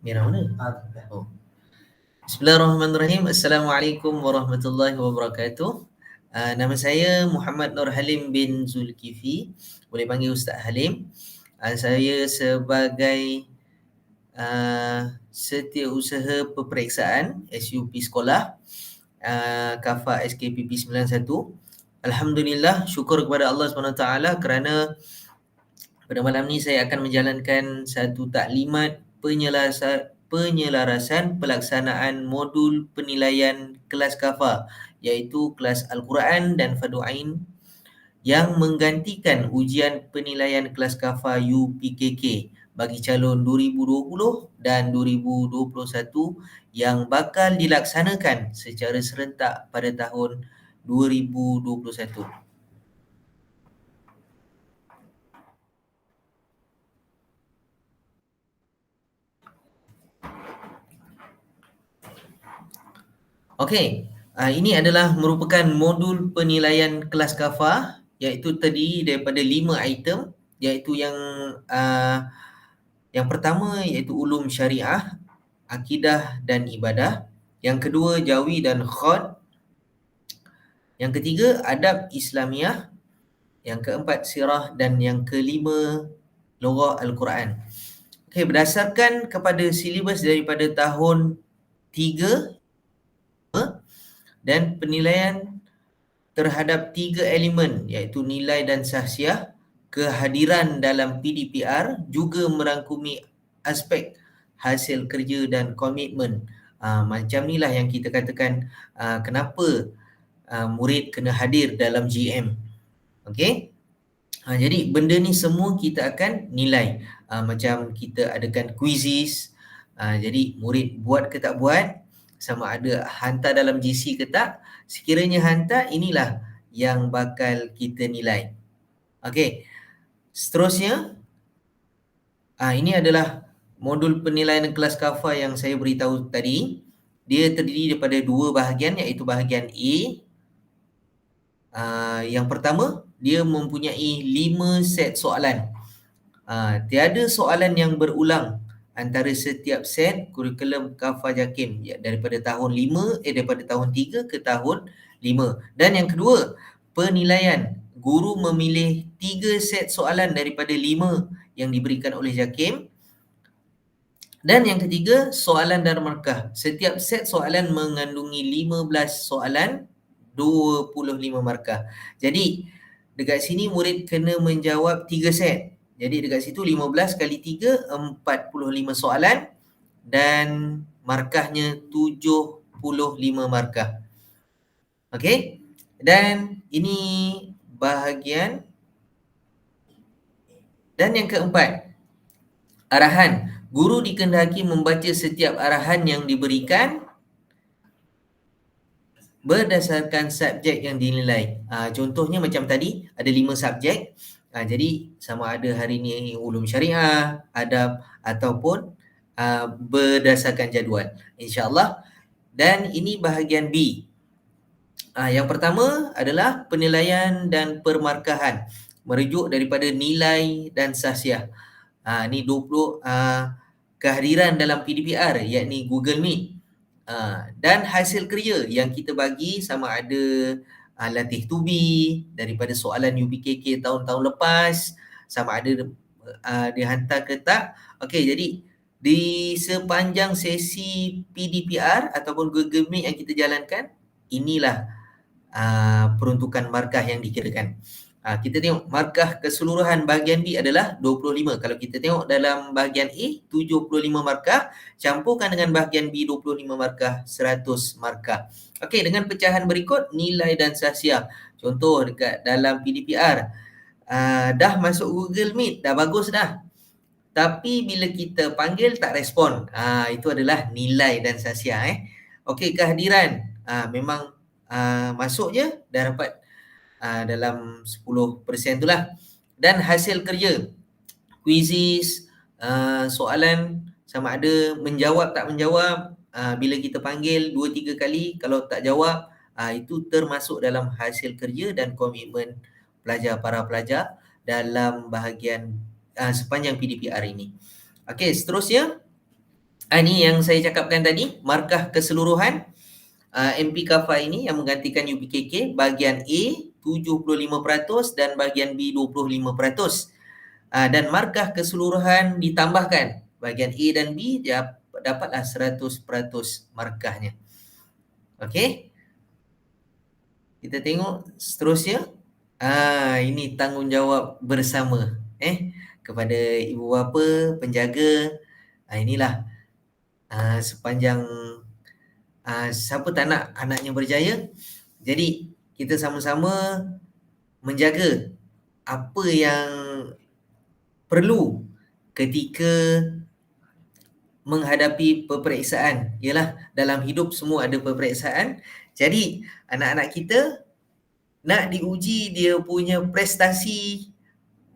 Merah mana? Oh. Bismillahirrahmanirrahim. Assalamualaikum warahmatullahi wabarakatuh. Nama saya Muhammad Nur Halim bin Zulkifli. Boleh panggil Ustaz Halim. Saya sebagai setiausaha peperiksaan SUP sekolah KAFA SKPP 91. Alhamdulillah, syukur kepada Allah SWT kerana pada malam ni saya akan menjalankan satu taklimat penyelarasan pelaksanaan modul penilaian kelas KAFA, iaitu kelas Al-Quran dan Fardu Ain yang menggantikan ujian penilaian kelas KAFA UPKK bagi calon 2020 dan 2021 yang bakal dilaksanakan secara serentak pada tahun 2021. Okey, ini adalah merupakan modul penilaian kelas KAFA, iaitu terdiri daripada 5 item, iaitu yang pertama iaitu ulum syariah, akidah dan ibadah. Yang kedua jawi dan khod. Yang ketiga adab Islamiah. Yang keempat sirah dan yang kelima lughah Al-Quran. Okey, berdasarkan kepada silibus daripada tahun 3 dan penilaian terhadap 3 elemen iaitu nilai dan sahsiah, kehadiran dalam PDPR juga merangkumi aspek hasil kerja dan komitmen. Macam inilah yang kita katakan kenapa murid kena hadir dalam GM. Okey. Jadi benda ni semua kita akan nilai. Macam kita adakan quizzes. Jadi murid buat ke tak buat, sama ada hantar dalam GC ke tak, sekiranya hantar, inilah yang bakal kita nilai. Okey. Seterusnya, ini adalah modul penilaian kelas KAFA yang saya beritahu tadi. Dia terdiri daripada 2 bahagian, iaitu bahagian A. Yang pertama, dia mempunyai 5 set soalan. Tiada soalan yang berulang antara setiap set kurikulum KAFA JAKIM daripada tahun 3 ke tahun 5. Dan yang kedua, penilaian. Guru memilih 3 set soalan daripada 5 yang diberikan oleh JAKIM. Dan yang ketiga, soalan dan markah. Setiap set soalan mengandungi 15 soalan, 25 markah. Jadi, dekat sini murid kena menjawab 3 set. Jadi dekat situ 15 kali 3, 45 soalan dan markahnya 75 markah. Okey? Dan ini bahagian. Dan yang keempat, arahan. Guru dikehendaki membaca setiap arahan yang diberikan berdasarkan subjek yang dinilai. Contohnya macam tadi, ada 5 subjek. Jadi sama ada hari ni ulum syariah, adab ataupun berdasarkan jadual, insya-Allah. Dan ini bahagian B. Yang pertama adalah penilaian dan permarkahan merujuk daripada nilai dan sahsiah. Ni 20 kehadiran dalam PDPR, yakni Google Meet. Dan hasil kerja yang kita bagi sama ada latih tubi daripada soalan UPKK tahun-tahun lepas, sama ada dihantar ke tak. Okey, jadi di sepanjang sesi PDPR ataupun Google Meet yang kita jalankan, inilah peruntukan markah yang dikirakan. Kita tengok markah keseluruhan bahagian B adalah 25. Kalau kita tengok dalam bahagian A, 75 markah, campurkan dengan bahagian B 25 markah, 100 markah. Okey, dengan pecahan berikut nilai dan sahsiah. Contoh dekat dalam PDPR, dah masuk Google Meet, dah bagus dah. Tapi bila kita panggil tak respon. Itu adalah nilai dan sahsiah. Okey, kehadiran. Memang masuk je, dah dapat dalam 10% tu lah. Dan hasil kerja, quizzes, soalan sama ada menjawab tak menjawab, bila kita panggil 2-3 kali, kalau tak jawab, itu termasuk dalam hasil kerja dan komitmen para pelajar dalam bahagian sepanjang PDPR ini. Okey, seterusnya Ni yang saya cakapkan tadi, markah keseluruhan MP Kafah ini yang menggantikan UPKK, bahagian A 75% dan bahagian B 25%. Dan markah keseluruhan ditambahkan, bahagian A dan B dapatlah 100% markahnya. Okey, kita tengok seterusnya. Ini tanggungjawab bersama kepada ibu bapa, penjaga. Inilah sepanjang siapa tak nak anaknya berjaya. Jadi kita sama-sama menjaga apa yang perlu ketika menghadapi peperiksaan. Yalah, dalam hidup semua ada peperiksaan. Jadi anak-anak kita nak diuji dia punya prestasi,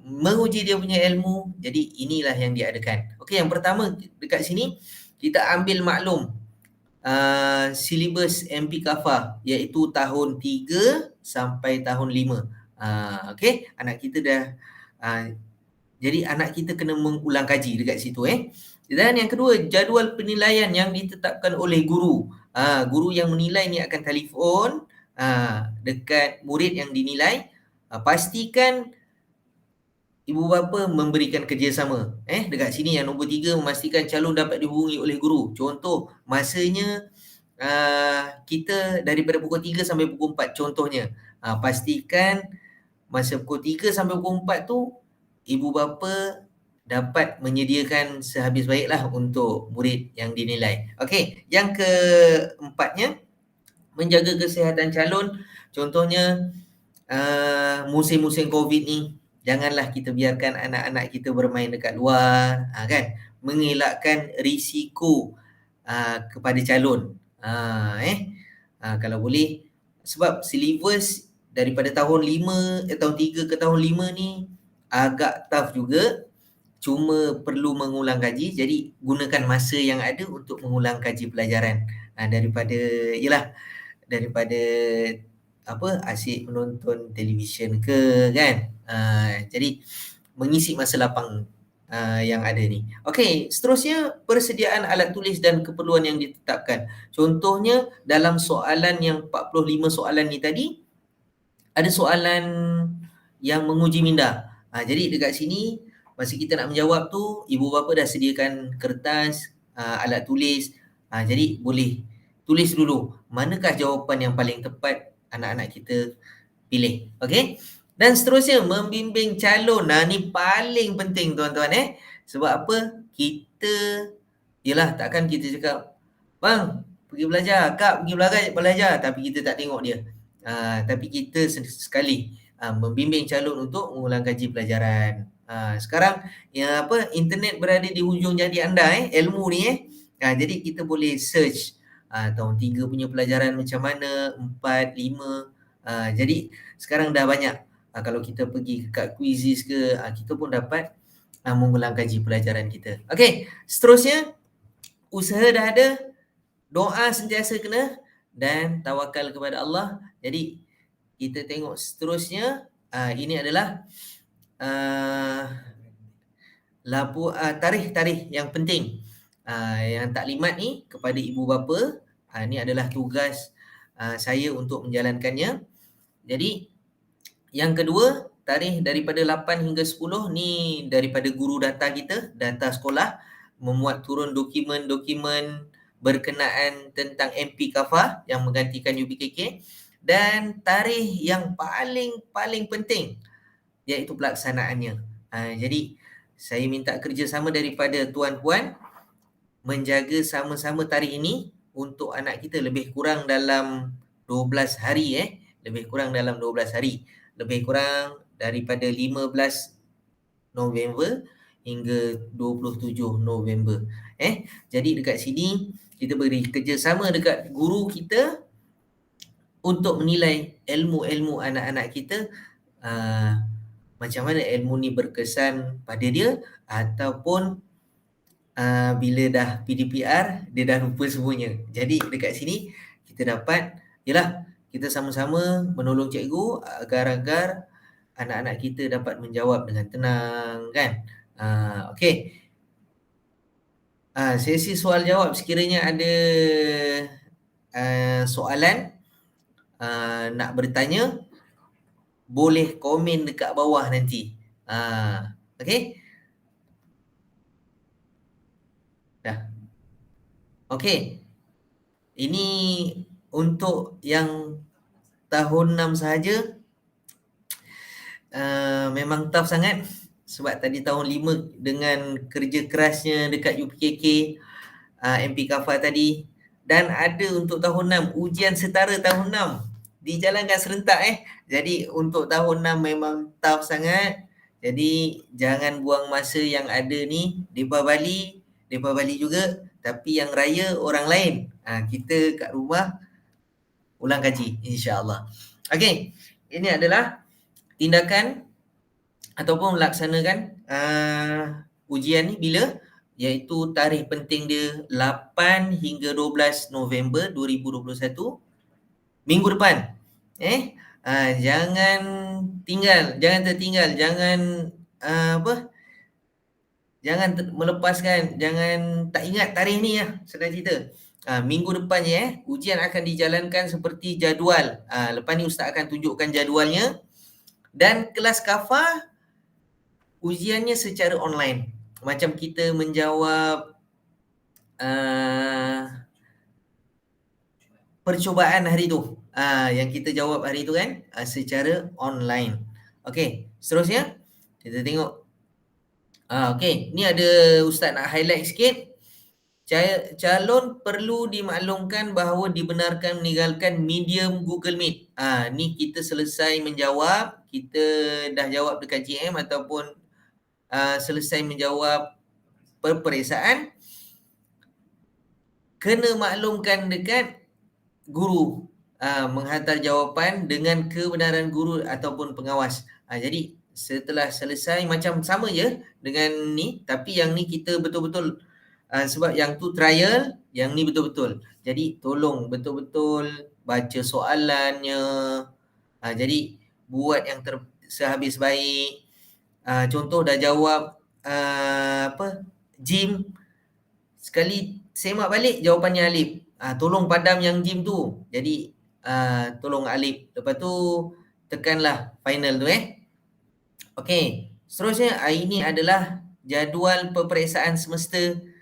menguji dia punya ilmu. Jadi inilah yang diadakan. Okey, yang pertama dekat sini kita ambil maklum silibus MP Kafah, iaitu tahun 3 sampai tahun 5. Okey, anak kita dah jadi anak kita kena mengulang kaji dekat situ. Dan yang kedua, jadual penilaian yang ditetapkan oleh guru. Guru yang menilai ni akan telefon dekat murid yang dinilai. Pastikan ibu bapa memberikan kerjasama. Dekat sini yang nombor 3, memastikan calon dapat dihubungi oleh guru. Contoh, masanya kita daripada pukul 3 sampai pukul 4 contohnya. Pastikan masa pukul 3 sampai pukul 4 tu ibu bapa dapat menyediakan sehabis baiklah untuk murid yang dinilai. Okey, yang keempatnya, menjaga kesihatan calon. Contohnya musim-musim COVID ni, janganlah kita biarkan anak-anak kita bermain dekat luar, kan? Mengelakkan risiko kepada calon. Kalau boleh, sebab silibus daripada tahun 3 ke tahun 5 ni agak tough juga, cuma perlu mengulang kaji. Jadi gunakan masa yang ada untuk mengulang kaji pelajaran daripada asyik menonton televisyen ke, kan. Jadi mengisi masa lapang yang ada ni. Okey, seterusnya persediaan alat tulis dan keperluan yang ditetapkan. Contohnya dalam soalan yang 45 soalan ni tadi, ada soalan yang menguji minda. Jadi dekat sini masa kita nak menjawab tu, ibu bapa dah sediakan kertas, alat tulis. Jadi boleh tulis dulu manakah jawapan yang paling tepat anak-anak kita pilih. Okey? Dan seterusnya membimbing calon. Ni paling penting tuan-tuan. Sebab apa? Takkan kita cakap, "Bang, pergi belajar, Kak pergi belajar," tapi kita tak tengok dia. Tapi kita sekali membimbing calon untuk mengulang kaji pelajaran. Sekarang internet berada di hujung jari anda, ilmu ni. Jadi kita boleh search tahun 3 punya pelajaran macam mana, 4, 5. Jadi sekarang dah banyak. Kalau kita pergi kat Quizizz ke, kita pun dapat mengulang kaji pelajaran kita. Okey, seterusnya usaha dah ada, doa sentiasa kena dan tawakal kepada Allah. Jadi kita tengok seterusnya, ini adalah tarikh-tarikh yang penting. Yang taklimat ni kepada ibu bapa, ni adalah tugas saya untuk menjalankannya. Jadi yang kedua, tarikh daripada 8 hingga 10 ni daripada guru data kita, data sekolah, memuat turun dokumen-dokumen berkenaan tentang MP Kafah yang menggantikan UPKK. Dan tarikh yang paling penting iaitu pelaksanaannya. Jadi saya minta kerjasama daripada tuan-puan menjaga sama-sama tarikh ini untuk anak kita lebih kurang dalam 12 hari. Lebih kurang dalam 12 hari. Lebih kurang daripada 15 November hingga 27 November. Jadi dekat sini kita beri kerjasama dekat guru kita untuk menilai ilmu-ilmu anak-anak kita, macam mana ilmu ni berkesan pada dia, ataupun bila dah PDPR dia dah lupa semuanya. Jadi dekat sini kita dapat kita sama-sama menolong cikgu agar anak-anak kita dapat menjawab dengan tenang, kan. Okey. Sesi soal jawab sekiranya ada soalan nak bertanya, boleh komen dekat bawah nanti. Okey? Dah. Okey. Ini untuk yang tahun 6 sahaja, memang tough sangat sebab tadi tahun 5 dengan kerja kerasnya dekat UPKK, MP Kafar tadi, dan ada untuk tahun 6 ujian setara tahun 6 dijalankan serentak Jadi untuk tahun 6 memang tough sangat. Jadi jangan buang masa yang ada ni, depa Bali juga, tapi yang raya orang lain. Kita kat rumah ulang kaji insya-Allah. Okey, ini adalah tindakan ataupun melaksanakan ujian ni bila, iaitu tarikh penting dia 8 hingga 12 November 2021, minggu depan. Jangan tertinggal, jangan melepaskan, jangan tak ingat tarikh ni senang cerita. Minggu depan ujian akan dijalankan seperti jadual. Lepas ni ustaz akan tunjukkan jadualnya, dan kelas kafar ujiannya secara online. Macam kita menjawab percubaan hari tu. Yang kita jawab hari tu kan, secara online. Okey, seterusnya kita tengok. Okey, ni ada ustaz nak highlight sikit. Calon perlu dimaklumkan bahawa dibenarkan meninggalkan medium Google Meet. Ni kita selesai menjawab, kita dah jawab dekat GM ataupun selesai menjawab peperiksaan, kena maklumkan dekat guru, menghantar jawapan dengan kebenaran guru ataupun pengawas. Jadi setelah selesai macam sama je dengan ni, tapi yang ni kita betul-betul sebab yang tu trial, yang ni betul-betul. Jadi tolong betul-betul baca soalannya. Jadi buat yang sehabis baik. Contoh dah jawab Jim, sekali semak balik jawapannya Alif. Tolong padam yang Jim tu. Jadi tolong Alif. Lepas tu tekanlah final tu Okey. Seterusnya ini adalah jadual peperiksaan semester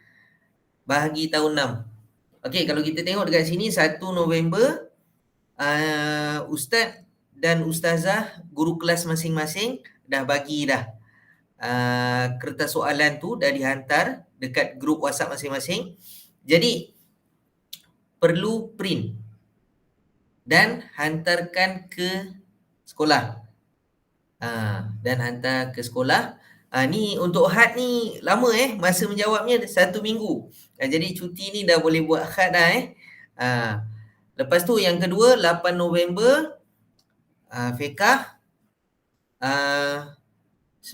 bahagi tahun 6. Okey, kalau kita tengok dekat sini 1 November, ustaz dan ustazah guru kelas masing-masing dah bagi dah kertas soalan tu, dah dihantar dekat grup WhatsApp masing-masing. Jadi perlu print dan hantarkan ke sekolah. Dan hantar ke sekolah. Ni untuk had ni lama masa menjawabnya 1 minggu. Jadi cuti ni dah boleh buat had dah Lepas tu yang kedua 8 November, fiqh, 9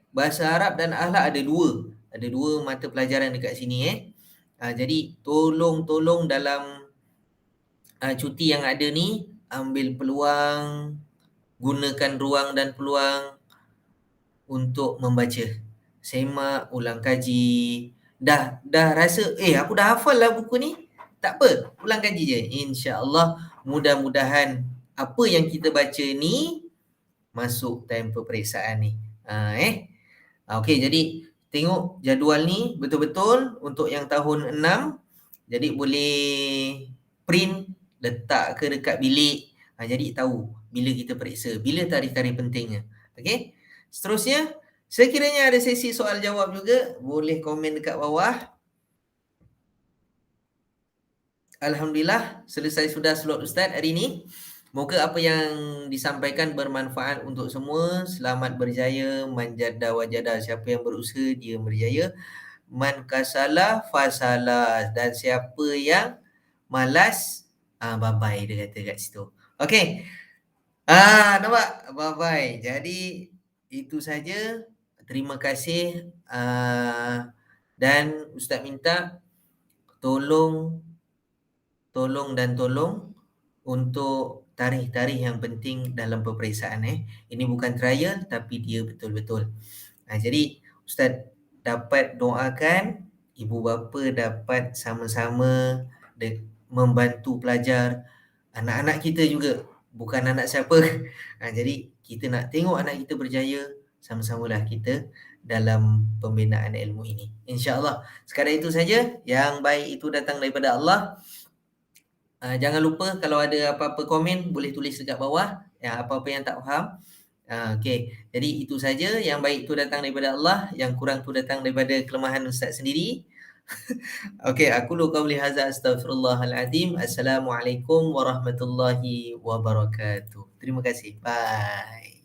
bahasa Arab dan akhlak ada 2. Ada 2 mata pelajaran dekat sini Jadi tolong dalam cuti yang ada ni ambil peluang, gunakan ruang dan peluang untuk membaca. Semak, ulang kaji. Dah rasa aku dah hafal lah buku ni. Tak apa, ulang kaji je. InsyaAllah mudah-mudahan apa yang kita baca ni masuk time peperiksaan ni. Okey, jadi tengok jadual ni betul-betul untuk yang tahun 6. Jadi boleh print, letak ke dekat bilik. Jadi tahu bila kita periksa, bila tarikh-tarikh pentingnya. Okey. Seterusnya, sekiranya ada sesi soal jawab juga, boleh komen dekat bawah. Alhamdulillah, selesai sudah slot Ustaz hari ini. Moga apa yang disampaikan bermanfaat untuk semua. Selamat berjaya, manjada wajada. Siapa yang berusaha, dia berjaya. Man kasala fasala. Dan siapa yang malas, bye-bye dia kata kat situ. Okey. Nampak? Bye-bye. Jadi, itu saja. Terima kasih. Dan Ustaz minta tolong untuk tarikh-tarikh yang penting dalam peperiksaan Ini bukan trial tapi dia betul-betul. Jadi Ustaz dapat doakan ibu bapa dapat sama-sama membantu pelajar, anak-anak kita juga, bukan anak siapa. Jadi kita nak tengok anak kita berjaya, sama-samalah kita dalam pembinaan ilmu ini. InsyaAllah. Sekadar itu saja, yang baik itu datang daripada Allah. Jangan lupa kalau ada apa-apa komen boleh tulis dekat bawah, ya, apa-apa yang tak faham. Okey, jadi itu saja, yang baik itu datang daripada Allah, yang kurang tu datang daripada kelemahan ustaz sendiri. Okey, aku lu qauli hadza astaghfirullahal azim. Assalamualaikum warahmatullahi wabarakatuh. Terima kasih. Bye.